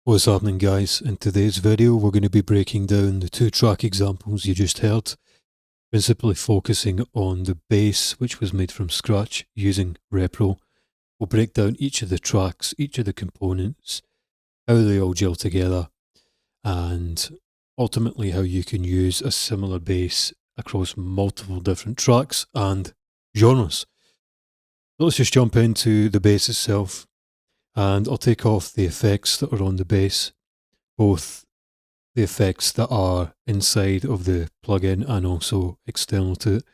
What's happening, guys? In today's video we're going to be breaking down the two track examples you just heard, principally focusing on the bass which was made from scratch using Repro. We'll break down each of the tracks, each of the components, how they all gel together, and ultimately how you can use a similar bass across multiple different tracks and genres. So let's just jump into the bass itself, and I'll take off the effects that are on the bass, both the effects that are inside of the plugin and also external to it.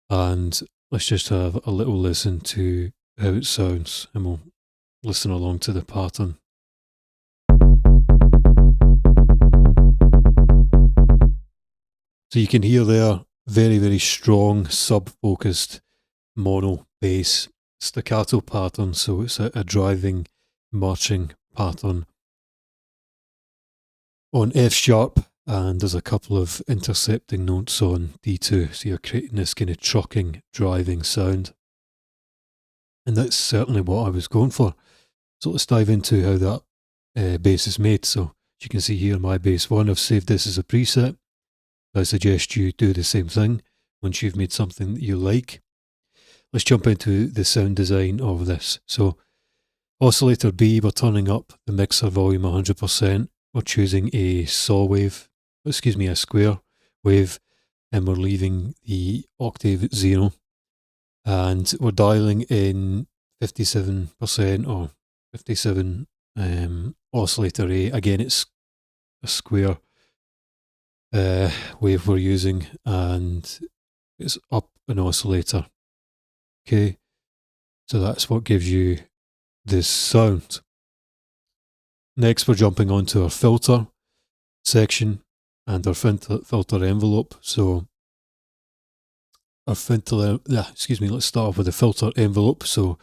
And let's just have a little listen to how it sounds, and we'll listen along to the pattern. So you can hear there, very strong sub-focused mono bass staccato pattern, so it's a driving, marching pattern on F sharp, and there's a couple of intercepting notes on D2, so you're creating this kind of trucking, driving sound. And that's certainly what I was going for. So let's dive into how that bass is made. So as you can see here, my bass one, I've saved this as a preset. I suggest you do the same thing once you've made something that you like. Let's jump into the sound design of this. So oscillator B, we're turning up the mixer volume 100%. We're choosing a a square wave, and we're leaving the octave at 0. And we're dialing in 57% or 57 oscillator A. Again, it's a square wave we're using, and it's up an oscillator. Okay, so that's what gives you this sound. Next, we're jumping onto our filter section and our filter envelope. So let's start off with the filter envelope. So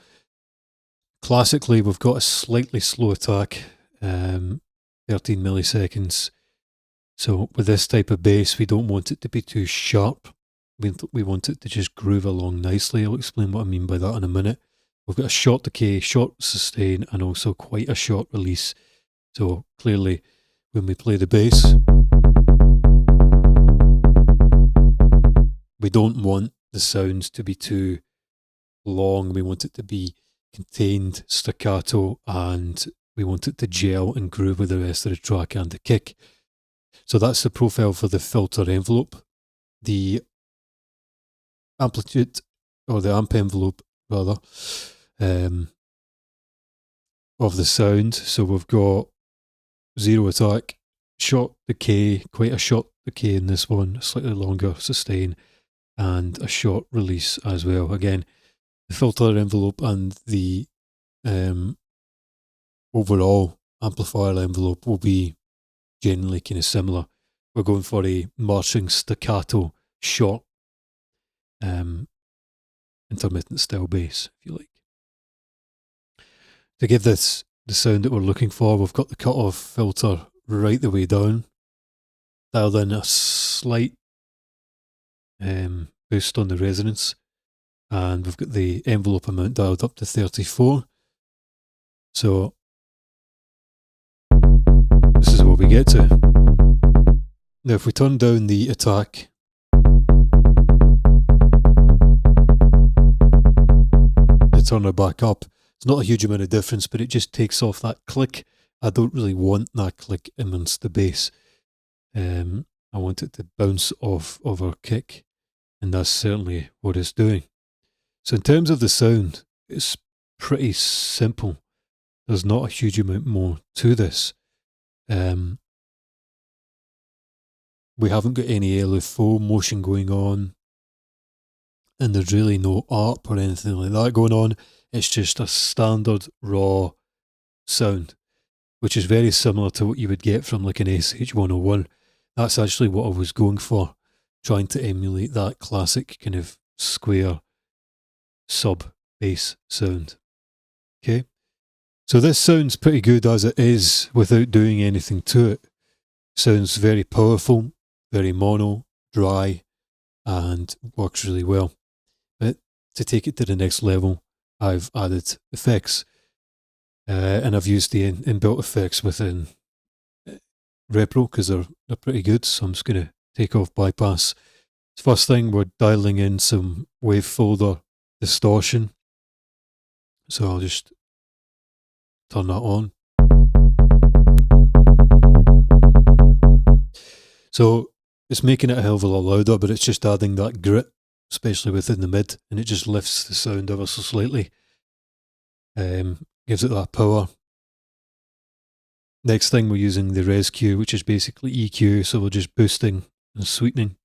classically, we've got a slightly slow attack, 13 milliseconds. So with this type of bass, we don't want it to be too sharp. We want it to just groove along nicely. I'll explain what I mean by that in a minute. We've got a short decay, short sustain, and also quite a short release. So clearly, when we play the bass, we don't want the sounds to be too long. We want it to be contained, staccato, and we want it to gel and groove with the rest of the track and the kick. So that's the profile for the filter envelope. The amplitude, or the amp envelope rather, of the sound. So we've got 0 attack, short decay, quite a short decay in this one, slightly longer sustain, and a short release as well. Again, the filter envelope and the overall amplifier envelope will be generally kind of similar. We're going for a marching staccato, short, intermittent style bass, if you like. To give this the sound that we're looking for, we've got the cutoff filter right the way down, dialed in a slight boost on the resonance, and we've got the envelope amount dialed up to 34. So this is what we get to. Now if we turn down the attack, to turn her back up, it's not a huge amount of difference, but it just takes off that click. I don't really want that click amongst the bass. I want it to bounce off of our kick, and that's certainly what it's doing. So in terms of the sound, it's pretty simple. There's not a huge amount more to this. We haven't got any LFO motion going on, and there's really no ARP or anything like that going on. It's just a standard raw sound, which is very similar to what you would get from like an SH-101. That's actually what I was going for, trying to emulate that classic kind of square sub bass sound. Okay, so this sounds pretty good as it is without doing anything to it. Sounds very powerful, very mono, dry, and works really well. But to take it to the next level, I've added effects. And I've used the inbuilt effects within Repro because they're pretty good. So I'm just going to take off bypass. First thing, we're dialing in some wave folder distortion. So I'll just turn that on. So it's making it a hell of a lot louder, but it's just adding that grit, especially within the mid, and it just lifts the sound ever so slightly. Gives it that power. Next thing, we're using the res Q, which is basically EQ, so we're just boosting and sweetening.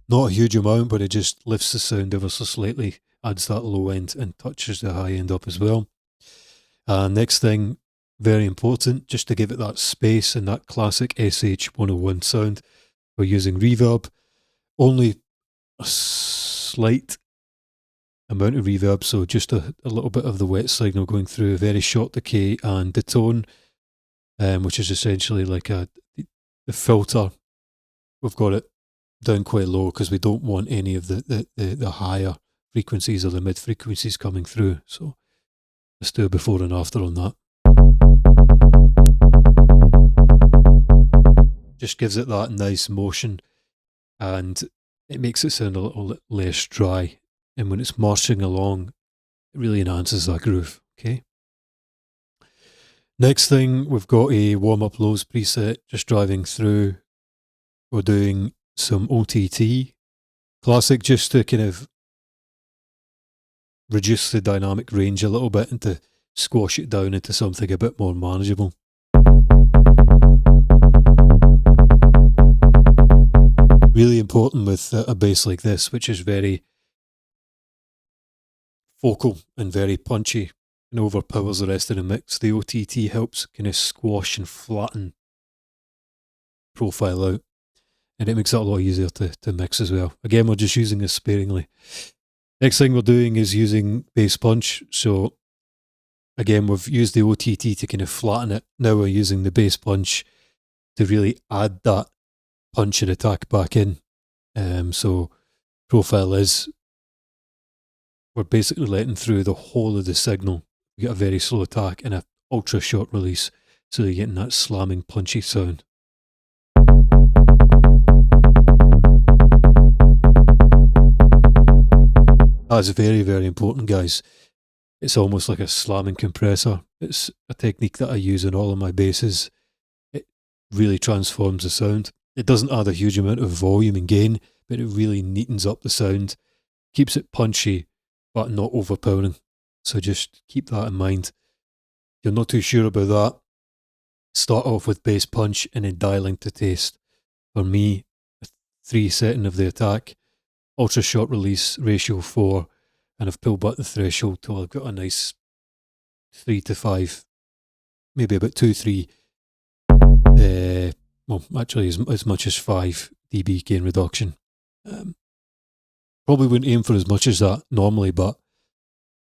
Not a huge amount, but it just lifts the sound ever so slightly, adds that low end and touches the high end up as well. Next thing, very important, just to give it that space and that classic SH-101 sound, we're using reverb. Only a slight amount of reverb, so just a little bit of the wet signal going through, very short decay and detone, which is essentially like the filter. We've got it down quite low because we don't want any of the higher frequencies or the mid frequencies coming through. So let's do a before and after on that. Just gives it that nice motion and it makes it sound a little less dry. And when it's marching along, it really enhances that groove. Okay. Next thing, we've got a warm-up lows preset just driving through. We're doing some OTT classic just to kind of reduce the dynamic range a little bit and to squash it down into something a bit more manageable. Really important with a bass like this, which is very vocal and very punchy and overpowers the rest of the mix. The OTT helps kind of squash and flatten profile out, and it makes it a lot easier to mix as well. Again, we're just using this sparingly. Next thing we're doing is using bass punch. So again, we've used the OTT to kind of flatten it. Now we're using the bass punch to really add that punch and attack back in. So profile is, we're basically letting through the whole of the signal. We get a very slow attack and an ultra short release, so you're getting that slamming punchy sound. That's very, very important, guys. It's almost like a slamming compressor. It's a technique that I use in all of my basses. It really transforms the sound. It doesn't add a huge amount of volume and gain, but it really neatens up the sound, keeps it punchy, but not overpowering. So just keep that in mind. If you're not too sure about that, start off with bass punch and then dialing to taste. For me, 3 setting of the attack, ultra short release, ratio 4, and I've pulled back the threshold till I've got a nice 3 to 5, maybe about 2, 3, well, actually as much as 5 dB gain reduction. Probably wouldn't aim for as much as that normally, but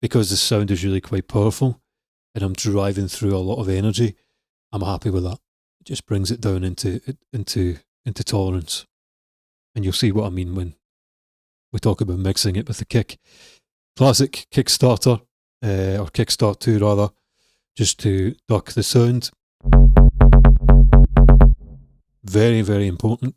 because the sound is really quite powerful and I'm driving through a lot of energy, I'm happy with that. It just brings it down into tolerance. And you'll see what I mean when we talk about mixing it with the kick. Classic Kickstarter, or Kickstart 2 rather, just to duck the sound. Very, very important.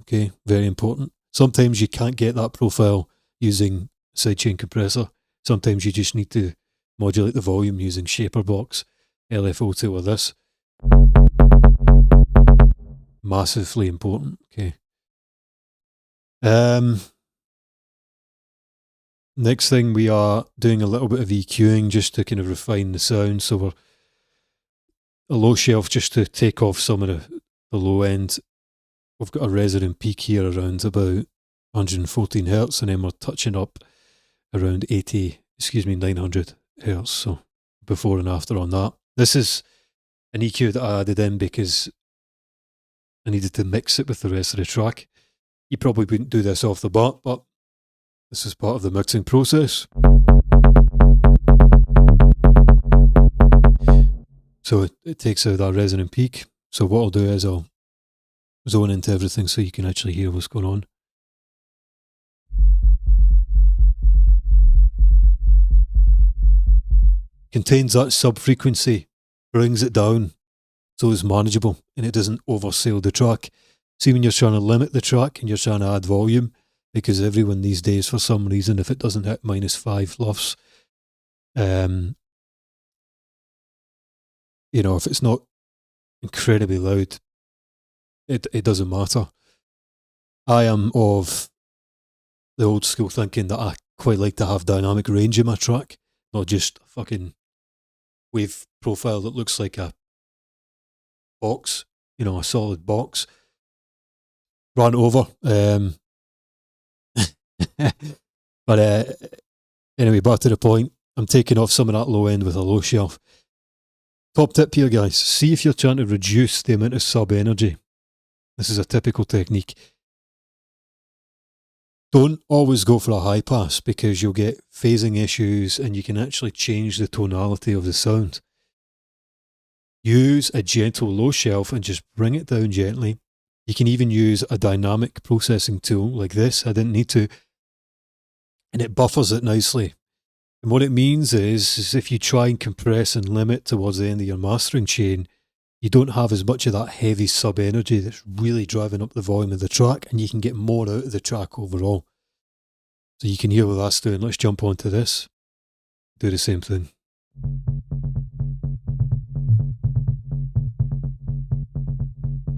Okay, very important. Sometimes you can't get that profile using sidechain compressor. Sometimes you just need to modulate the volume using Shaper Box, LFO2 or this. Massively important. Okay. Next thing, we are doing a little bit of EQing just to kind of refine the sound. So we're a low shelf just to take off some of the low end. We've got a resonant peak here around about 114 hertz, and then we're touching up around 900 hertz. So before and after on that. This is an EQ that I added in because I needed to mix it with the rest of the track. You probably wouldn't do this off the bat, but this is part of the mixing process. So it takes out that resonant peak. So what I'll do is I'll zone into everything so you can actually hear what's going on. contains that sub-frequency, brings it down so it's manageable and it doesn't oversail the track. See, when you're trying to limit the track and you're trying to add volume, because everyone these days, for some reason, if it doesn't hit -5 LUFS, if it's not incredibly loud, it doesn't matter. I am of the old school thinking that I quite like to have dynamic range in my track, not just a fucking wave profile that looks like a box, a solid box. Run over. But anyway, back to the point. I'm taking off some of that low end with a low shelf. Top tip here, guys. See if you're trying to reduce the amount of sub energy. This is a typical technique. Don't always go for a high pass because you'll get phasing issues and you can actually change the tonality of the sound. Use a gentle low shelf and just bring it down gently. You can even use a dynamic processing tool like this. I didn't need to. And it buffers it nicely. And what it means is if you try and compress and limit towards the end of your mastering chain, you don't have as much of that heavy sub energy that's really driving up the volume of the track, and you can get more out of the track overall. So you can hear what that's doing. Let's jump onto this. Do the same thing.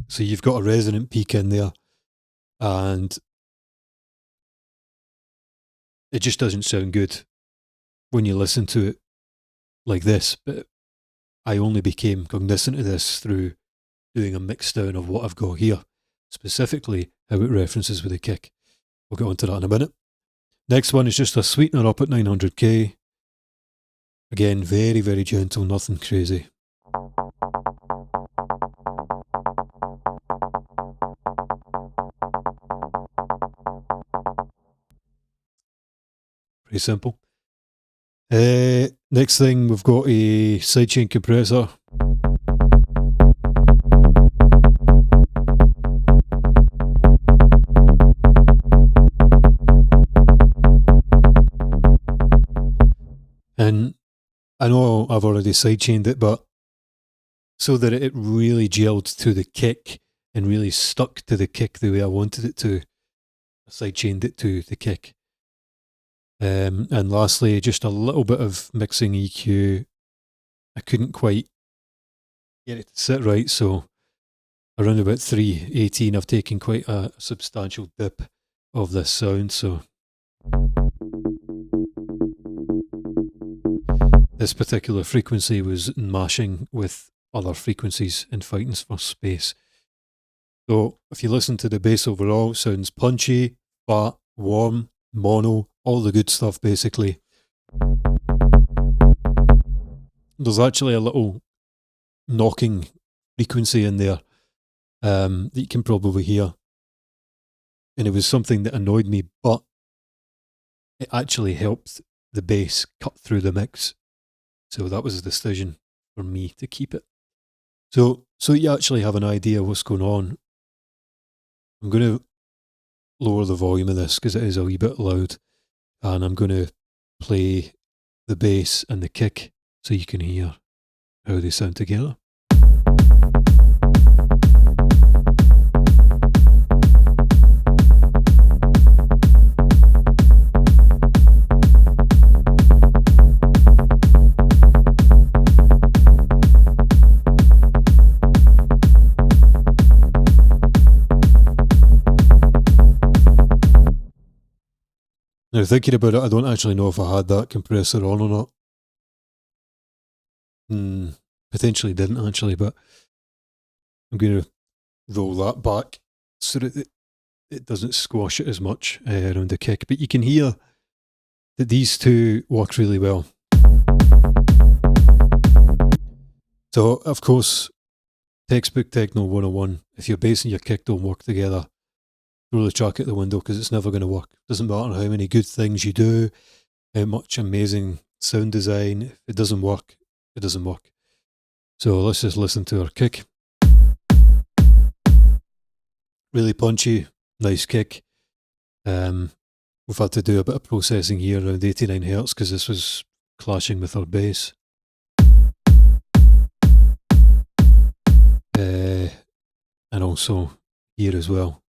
So you've got a resonant peak in there, and it just doesn't sound good when you listen to it like this. But I only became cognizant of this through doing a mix down of what I've got here, specifically how it references with the kick. We'll get onto that in a minute. Next one is just a sweetener up at 900k. Again, very, very gentle, nothing crazy. Pretty simple. Next thing, we've got a sidechain compressor. And I know I've already sidechained it, but so that it really gelled to the kick and really stuck to the kick the way I wanted it to, I sidechained it to the kick. And lastly, just a little bit of mixing EQ. I couldn't quite get it to sit right, so around about 318 I've taken quite a substantial dip of this sound. So this particular frequency was mashing with other frequencies and fighting for space. So if you listen to the bass overall, it sounds punchy, fat, warm, mono, all the good stuff basically. There's actually a little knocking frequency in there that you can probably hear. And it was something that annoyed me, but it actually helped the bass cut through the mix. So that was a decision for me to keep it. So you actually have an idea what's going on. I'm going to lower the volume of this because it is a wee bit loud, and I'm going to play the bass and the kick so you can hear how they sound together. Now, thinking about it, I don't actually know if I had that compressor on or not. Potentially didn't actually, but I'm going to roll that back so that it doesn't squash it as much around the kick. But you can hear that these two work really well. So, of course, textbook techno 101, if your bass and your kick don't work together, throw the track out the window because it's never going to work. Doesn't matter how many good things you do, how much amazing sound design, if it doesn't work, it doesn't work. So let's just listen to our kick. Really punchy, nice kick. We've had to do a bit of processing here around 89 Hz because this was clashing with our bass. and also here as well.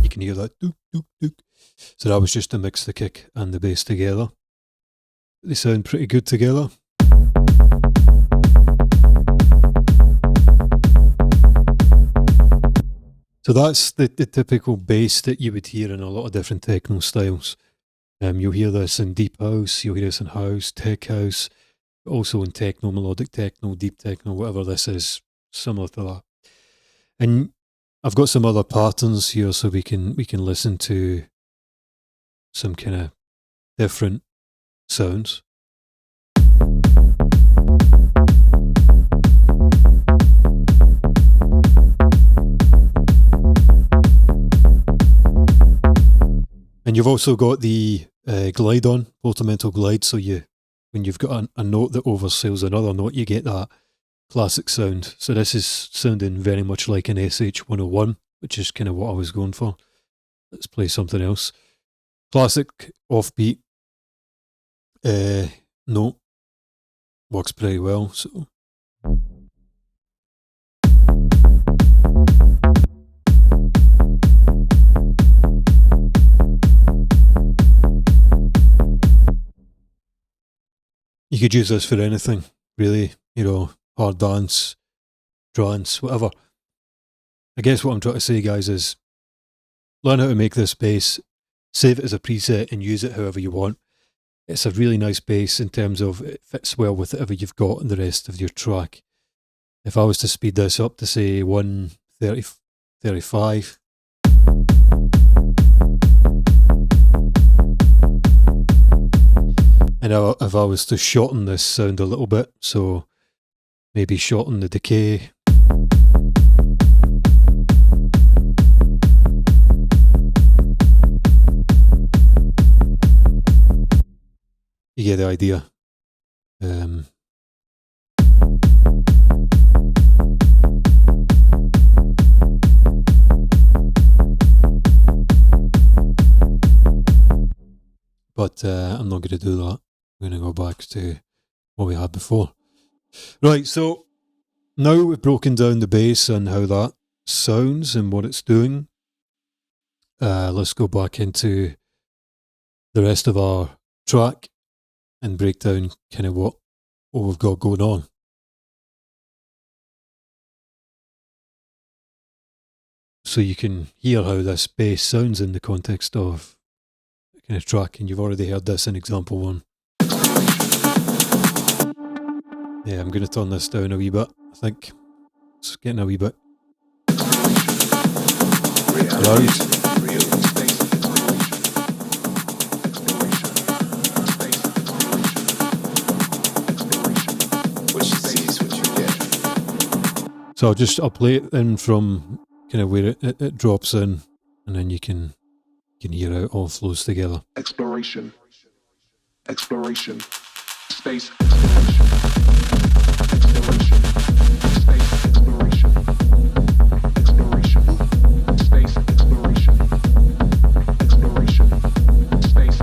You can hear that dook, dook, dook. So that was just to mix the kick and the bass together. They sound pretty good together. So that's the typical bass that you would hear in a lot of different techno styles. You'll hear this in deep house, you'll hear this in house, tech house, also in techno, melodic techno, deep techno, whatever this is, similar to that. And I've got some other patterns here so we can listen to some kind of different sounds. And you've also got the glide on, portamento glide, so when you've got a note that oversells another note, you get that classic sound. So this is sounding very much like an SH-101, which is kind of what I was going for. Let's play something else. Classic offbeat note works pretty well. So you could use this for anything, really, hard dance, trance, whatever. I guess what I'm trying to say, guys, is learn how to make this bass, save it as a preset and use it however you want. It's a really nice bass in terms of it fits well with whatever you've got in the rest of your track. If I was to speed this up to say 1:35, and if I was to shorten this sound a little bit, so maybe shorten the decay. You get the idea. But I'm not going to do that. I'm going to go back to what we had before. Right, so now we've broken down the bass and how that sounds and what it's doing. Let's go back into the rest of our track and break down kind of what we've got going on. So you can hear how this bass sounds in the context of kind of track, and you've already heard this in example 1. Yeah, I'm going to turn this down a wee bit. I think it's getting a wee bit loud. So I'll play it in from kind of where it drops in, and then you can hear how it all flows together. Exploration, space exploration, space exploration, space exploration, space exploration, space.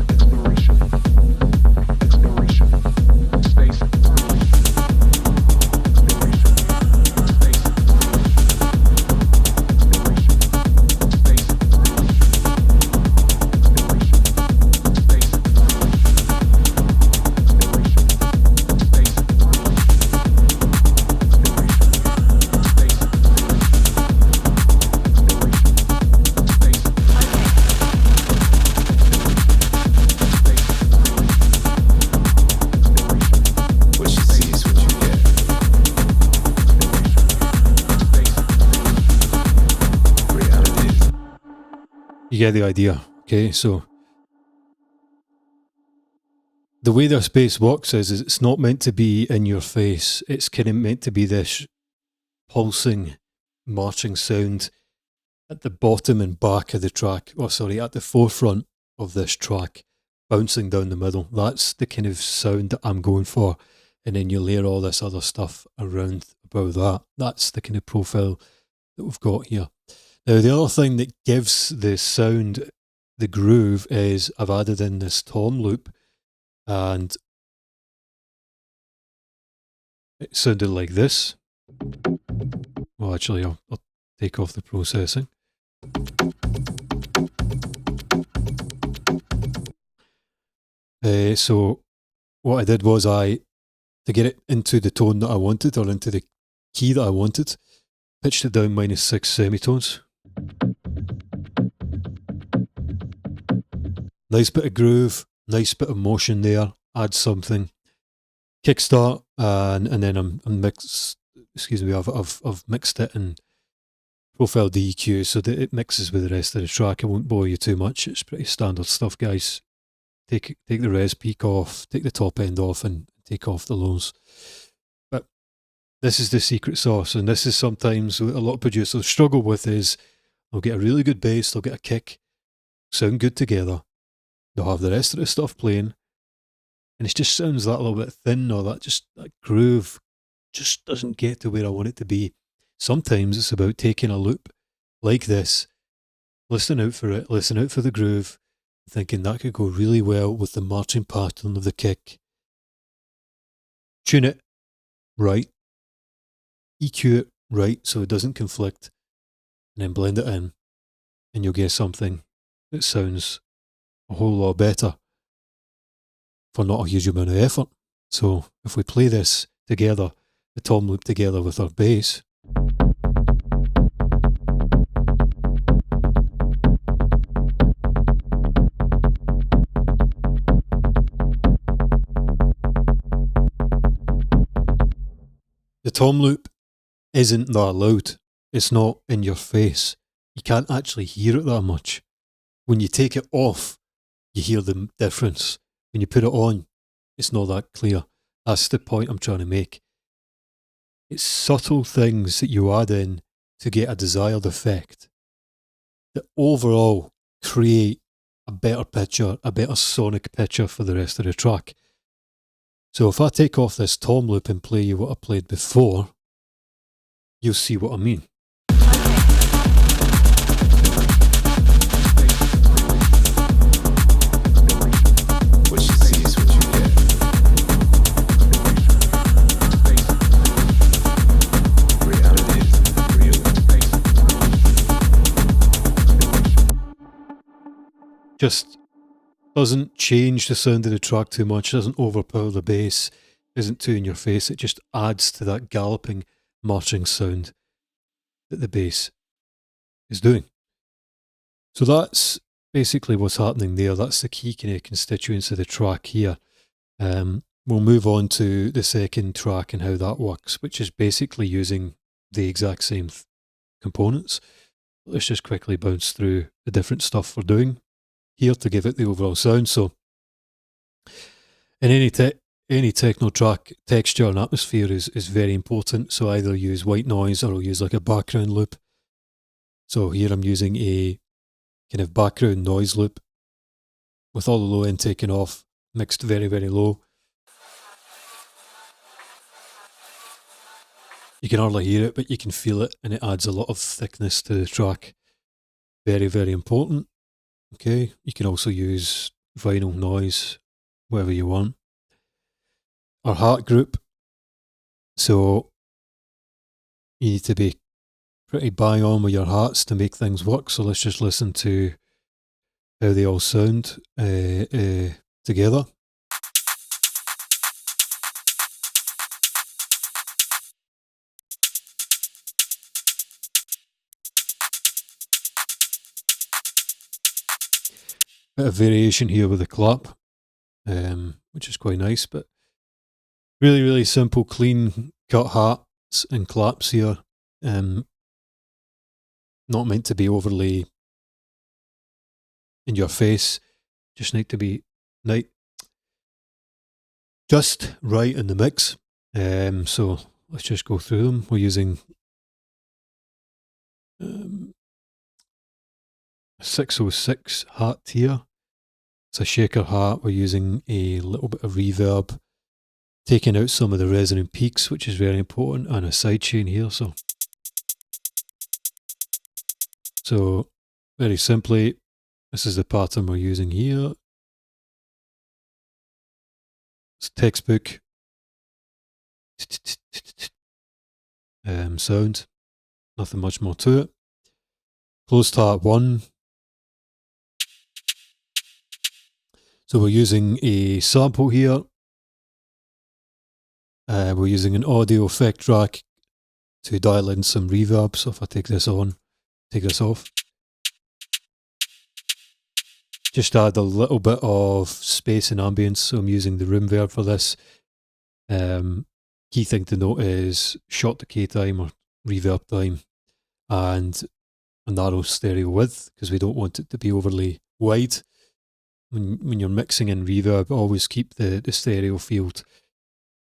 You get the idea, okay? So the way this bass works is it's not meant to be in your face. It's kind of meant to be this pulsing, marching sound at the bottom and back of the track, at the forefront of this track, bouncing down the middle. That's the kind of sound that I'm going for. And then you layer all this other stuff around about that. That's the kind of profile that we've got here. Now, the other thing that gives the sound the groove is I've added in this tom loop, and it sounded like this. Well, actually, I'll take off the processing. So what I did was to get it into the tone that I wanted, or into the key that I wanted, pitched it down -6 semitones. Nice bit of groove, nice bit of motion there, add something. Kickstart, and then I've mixed it in profile DEQ so that it mixes with the rest of the track. I won't bore you too much, it's pretty standard stuff, guys. Take the res peak off, take the top end off, and take off the lows. But this is the secret sauce, and this is sometimes what a lot of producers struggle with. Is they'll get a really good bass, they'll get a kick, sound good together, they'll have the rest of the stuff playing, and it just sounds that little bit thin, or that groove just doesn't get to where I want it to be. Sometimes it's about taking a loop like this, listening out for it, listening out for the groove, thinking that could go really well with the marching pattern of the kick. Tune it right, EQ it right so it doesn't conflict, and then blend it in, and you'll get something that sounds a whole lot better for not a huge amount of effort. So if we play this together, the tom loop together with our bass, the tom loop isn't that loud. It's not in your face. You can't actually hear it that much. When you take it off, you hear the difference. When you put it on, it's not that clear. That's the point I'm trying to make. It's subtle things that you add in to get a desired effect that overall create a better picture, a better sonic picture for the rest of the track. So if I take off this tom loop and play you what I played before, you'll see what I mean. What you see is what you get. Reality is real. Just doesn't change the sound of the track too much, doesn't overpower the bass, isn't too in your face. It just adds to that galloping, marching sound that the bass is doing. So that's basically what's happening there. That's the key kind of constituents of the track here. We'll move on to the second track and how that works, which is basically using the exact same components. Let's just quickly bounce through the different stuff we're doing here to give it the overall sound. So in any techno track, texture and atmosphere is very important. So either use white noise or I'll use like a background loop. So here I'm using a kind of background noise loop with all the low end taken off, mixed very, very low. You can hardly hear it, but you can feel it, and it adds a lot of thickness to the track. Very, very important. Okay, you can also use vinyl noise, whatever you want. Our heart group. So you need to be pretty bang on with your hearts to make things work. So let's just listen to how they all sound together. Bit of variation here with the clap, which is quite nice, but really, really simple, clean cut hearts and claps here. Not meant to be overly in your face, just need to be just right in the mix. So let's just go through them. We're using 606 hat here. It's a shaker hat. We're using a little bit of reverb, taking out some of the resonant peaks, which is very important, and a sidechain here. So very simply, This is the pattern we're using here. It's textbook sound. Nothing much more to it. Closed heart 1. So we're using a sample here. We're using an audio effect track to dial in some reverb. So if I take this on, take this off, just add a little bit of space and ambience. So I'm using the room verb for this. Key thing to note is shot decay time or reverb time and a narrow stereo width, because we don't want it to be overly wide. When you're mixing in reverb, always keep the stereo field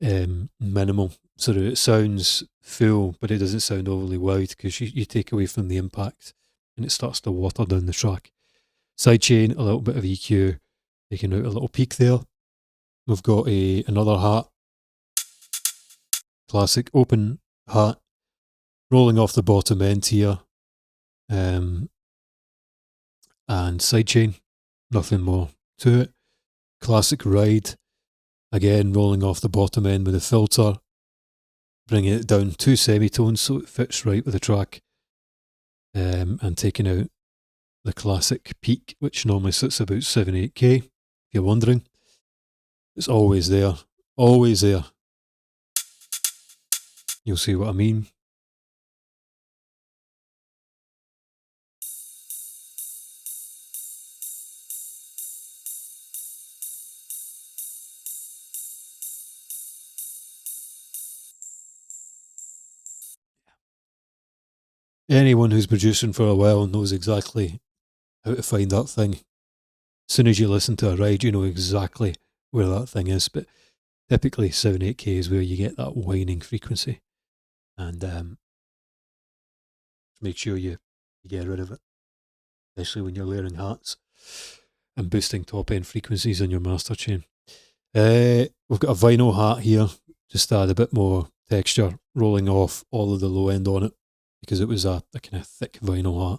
minimal so that it sounds full, but it doesn't sound overly wide, because you take away from the impact and it starts to water down the track. Sidechain, a little bit of EQ, taking out a little peak there. We've got another hat, classic open hat, rolling off the bottom end here, and sidechain, nothing more to it. Classic ride, again rolling off the bottom end with a filter, bringing it down 2 semitones so it fits right with the track, and taking out the classic peak, which normally sits about 7-8K, if you're wondering. It's always there, always there. You'll see what I mean. Anyone who's producing for a while knows exactly how to find that thing. As soon as you listen to a ride, you know exactly where that thing is. But typically 7-8K is where you get that whining frequency. And make sure you get rid of it, especially when you're layering hats and boosting top end frequencies on your master chain. We've got a vinyl hat here, just to add a bit more texture, rolling off all of the low end on it, because it was a kind of thick vinyl hat.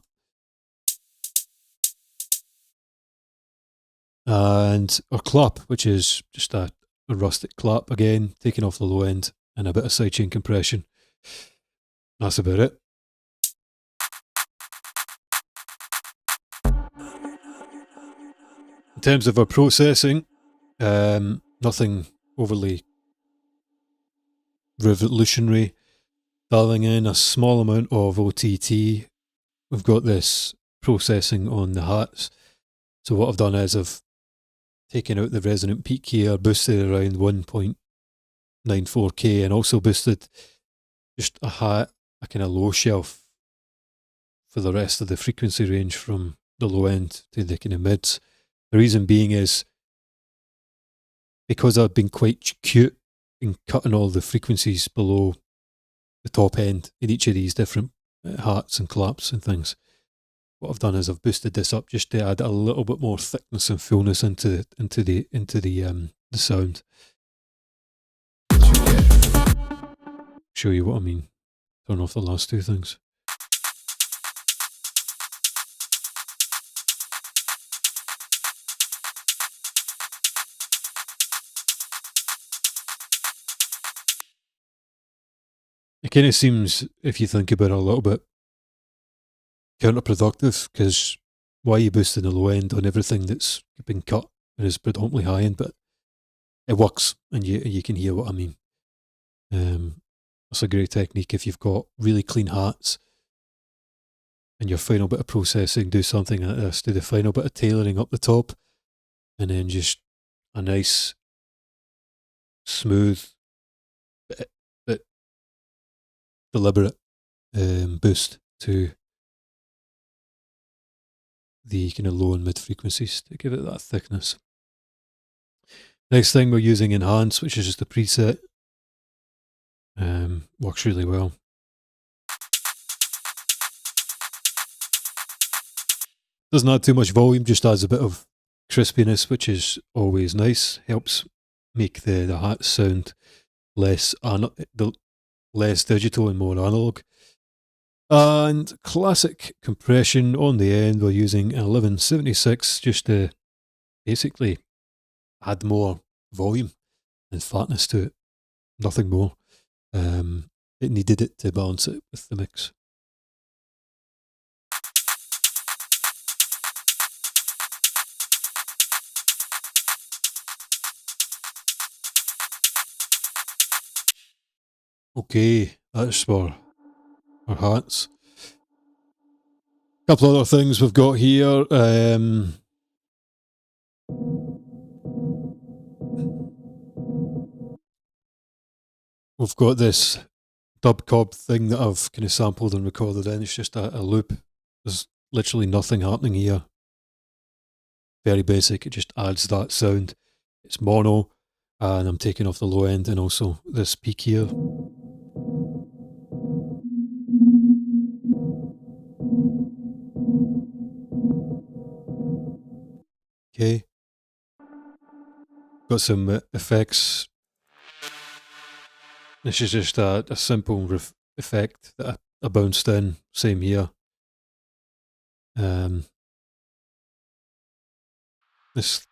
And our clap, which is just a rustic clap, again, taking off the low end and a bit of sidechain compression. That's about it. In terms of our processing, nothing overly revolutionary. Dialing in a small amount of OTT. We've got this processing on the hats. So what I've done is I've taken out the resonant peak here, boosted around 1.94K, and also boosted just a kind of low shelf for the rest of the frequency range from the low end to the kind of mids. The reason being is because I've been quite cute in cutting all the frequencies below the top end in each of these different hats and claps and things. What I've done is I've boosted this up just to add a little bit more thickness and fullness into the sound. Show you what I mean. Turn off the last two things. It kind of seems, if you think about it a little bit, counterproductive, because why are you boosting the low end on everything that's been cut and is predominantly high end? But it works, and you can hear what I mean. That's a great technique if you've got really clean hats and your final bit of processing, do something like this, do the final bit of tailoring up the top, and then just a nice, smooth, but deliberate boost to the kind of low and mid frequencies to give it that thickness. Next thing, we're using Enhance, which is just a preset. Works really well. Doesn't add too much volume, just adds a bit of crispiness, which is always nice. Helps make the hats sound less digital and more analog. And classic compression on the end. We're using 1176 just to basically add more volume and flatness to it. Nothing more. It needed it to balance it with the mix. Okay, that's for our hats. A couple other things we've got here. We've got this dub cob thing that I've kind of sampled and recorded in. It's just a loop. There's literally nothing happening here. Very basic. It just adds that sound. It's mono, and I'm taking off the low end and also this peak here. Okay. Got some effects. This is just a simple effect that I bounced in. Same here. This.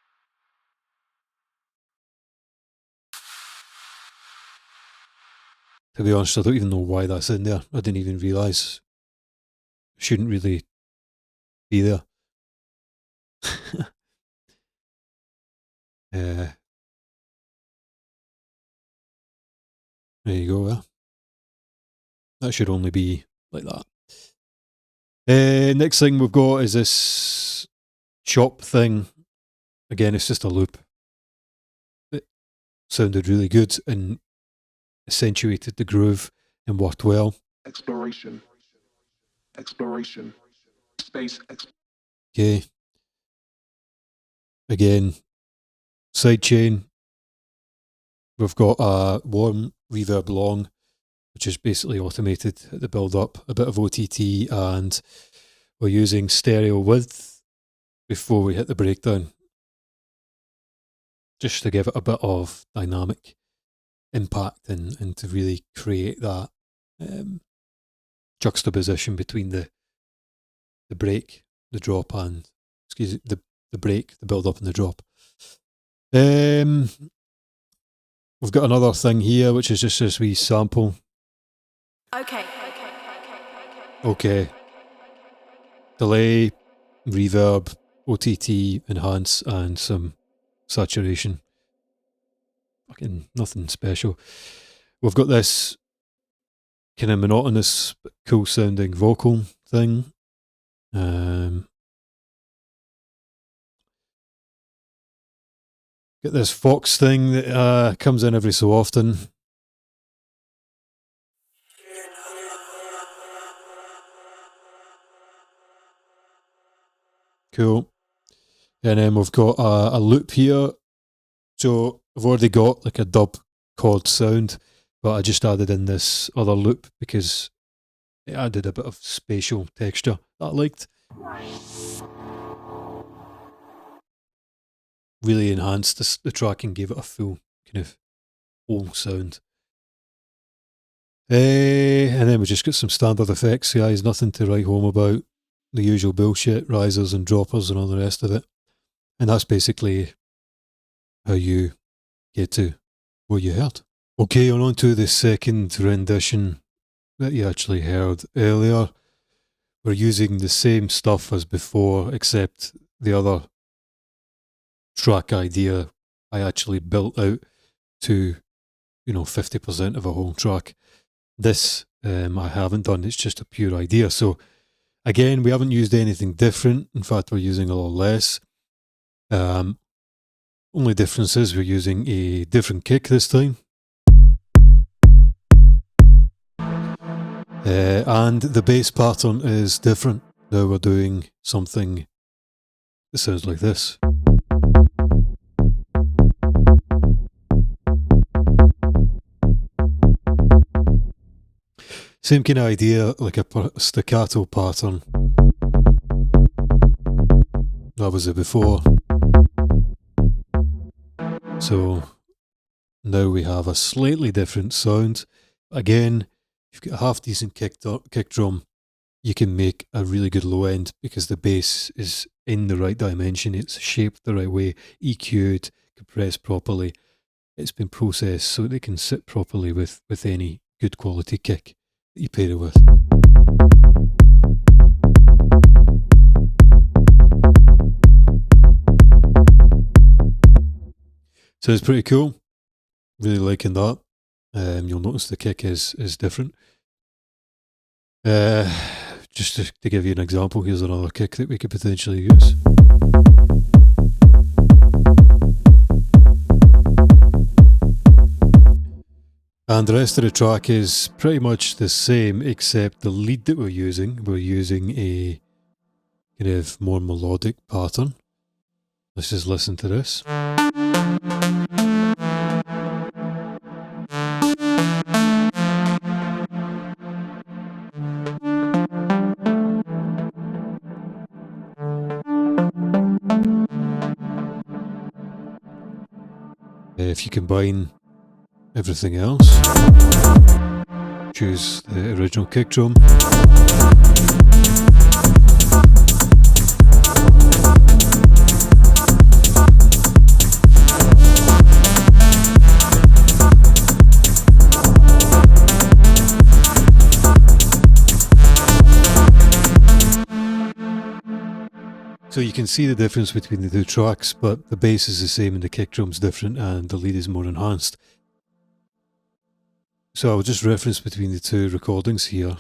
To be honest, I don't even know why that's in there. I didn't even realise. It shouldn't really be there. There you go. That should only be like that. Next thing we've got is this chop thing. Again, it's just a loop. It sounded really good and accentuated the groove and worked well. Exploration. Space. Okay. Again, sidechain. We've got a warm reverb long, which is basically automated at the build up, a bit of OTT, and we're using stereo width before we hit the breakdown, just to give it a bit of dynamic impact and to really create that juxtaposition between the break, the drop, and the break, the build up and the drop. We've got another thing here, which is just this wee sample. Okay. Delay, reverb, OTT, enhance, and some saturation. Fucking nothing special. We've got this kind of monotonous, but cool sounding vocal thing. Get this Fox thing that comes in every so often. Cool. And then we've got a loop here. So I've already got like a dub chord sound, but I just added in this other loop because it added a bit of spatial texture that I liked. Really enhanced the track and gave it a full kind of whole sound. And then we just got some standard effects, guys. Nothing to write home about. The usual bullshit, risers and droppers and all the rest of it. And that's basically how you get to what you heard. Okay, on to the second rendition that you actually heard earlier. We're using the same stuff as before, except the other track idea I actually built out to, 50% of a whole track. This I haven't done, it's just a pure idea. So again, we haven't used anything different. In fact, we're using a lot less. Only difference is we're using a different kick this time. And the bass pattern is different. Now we're doing something that sounds like this. Same kind of idea, like a staccato pattern. That was it before. So now we have a slightly different sound. Again, you've got a half decent kick drum you can make a really good low end because the bass is in the right dimension, it's shaped the right way, EQ'd, compressed properly, it's been processed so that it can sit properly with any good quality kick that you pair it with. So it's pretty cool. Really liking that. You'll notice the kick is different. Just to give you an example, here's another kick that we could potentially use. And the rest of the track is pretty much the same, except the lead that we're using a kind of more melodic pattern. Let's just listen to this. If you combine everything else, choose the original kick drum. So you can see the difference between the two tracks, but the bass is the same and the kick drum's different and the lead is more enhanced. So I'll just reference between the two recordings here.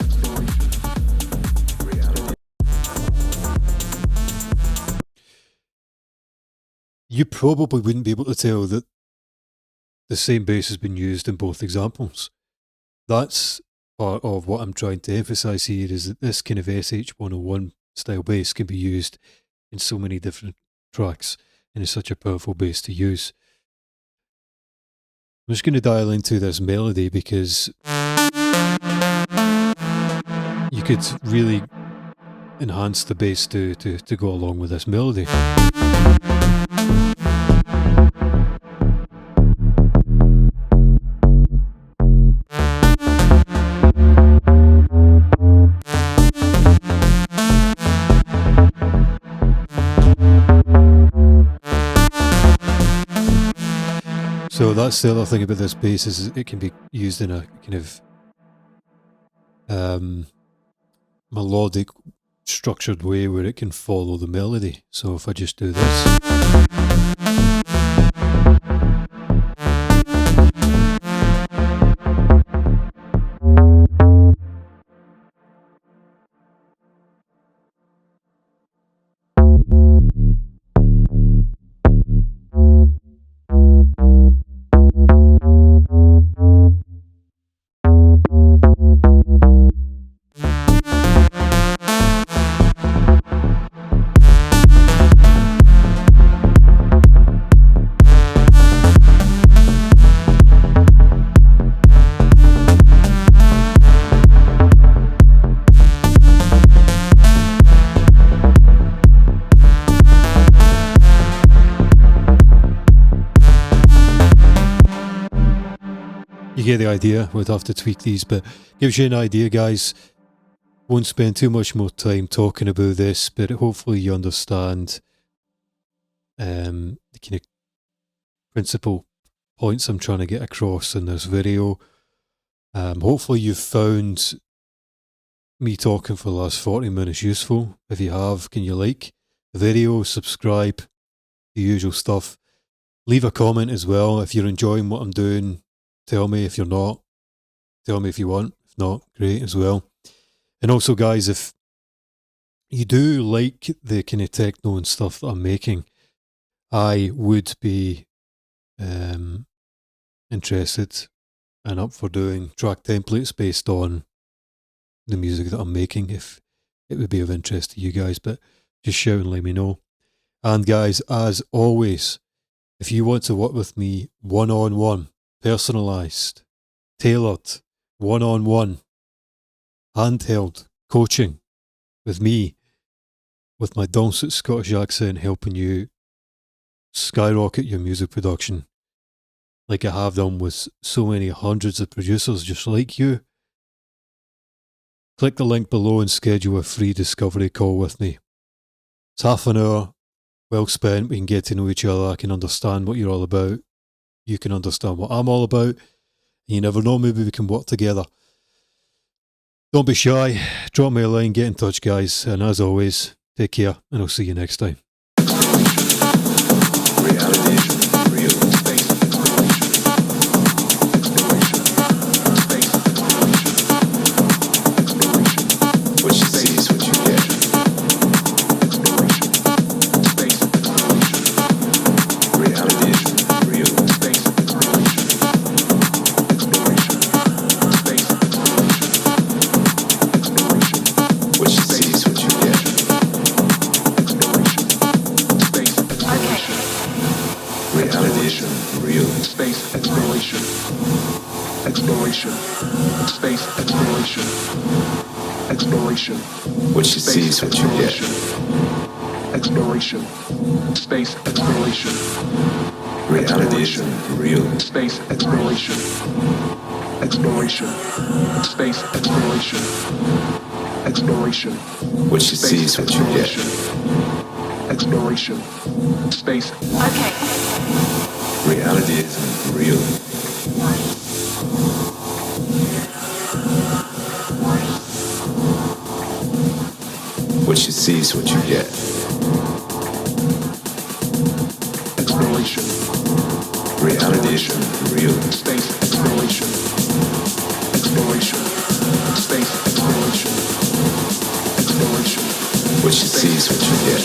You probably wouldn't be able to tell that the same bass has been used in both examples. That's part of what I'm trying to emphasize here, is that this kind of SH-101 style bass can be used in so many different tracks and it's such a powerful bass to use. I'm just going to dial into this melody because you could really enhance the bass to go along with this melody. So that's the other thing about this bass, is it can be used in a kind of melodic, structured way where it can follow the melody. So if I just do this. You get the idea. We'd have to tweak these, but gives you an idea, guys. Won't spend too much more time talking about this, but hopefully you understand the kind of principal points I'm trying to get across in this video. Hopefully you've found me talking for the last 40 minutes useful. If you have, can you like the video, subscribe, the usual stuff. Leave a comment as well if you're enjoying what I'm doing. Tell me. If you're not, tell me if you want. If not, great as well. And also, guys, if you do like the kind of techno and stuff that I'm making, I would be interested and up for doing track templates based on the music that I'm making, if it would be of interest to you guys. But just shout and let me know. And guys, as always, if you want to work with me one-on-one, personalised, tailored, one-on-one, handheld coaching with me, with my dulcet Scottish accent, helping you skyrocket your music production like I have done with so many hundreds of producers just like you, click the link below and schedule a free discovery call with me. It's half an hour, well spent. We can get to know each other. I can understand what you're all about. You can understand what I'm all about. And you never know, maybe we can work together. Don't be shy. Drop me a line, get in touch, guys. And as always, take care, and I'll see you next time. Reality is real. What you see is what you get. Reality is real. What you see is what you get. Reality is real. Space exploration. Exploration. Space exploration. Exploration. What you see is what you get. Exploration. Space exploration. Reality is real. Space exploration. Exploration. Space exploration. Exploration. What you see is what you get. Exploration. Space. Okay. Reality is real. What you see is what you get. Exploration. Reality is real. Space exploration. Exploration. Space exploration. Exploration. What you see is what you get.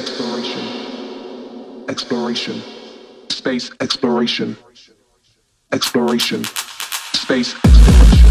Exploration. Exploration. Space exploration. Exploration. Space exploration.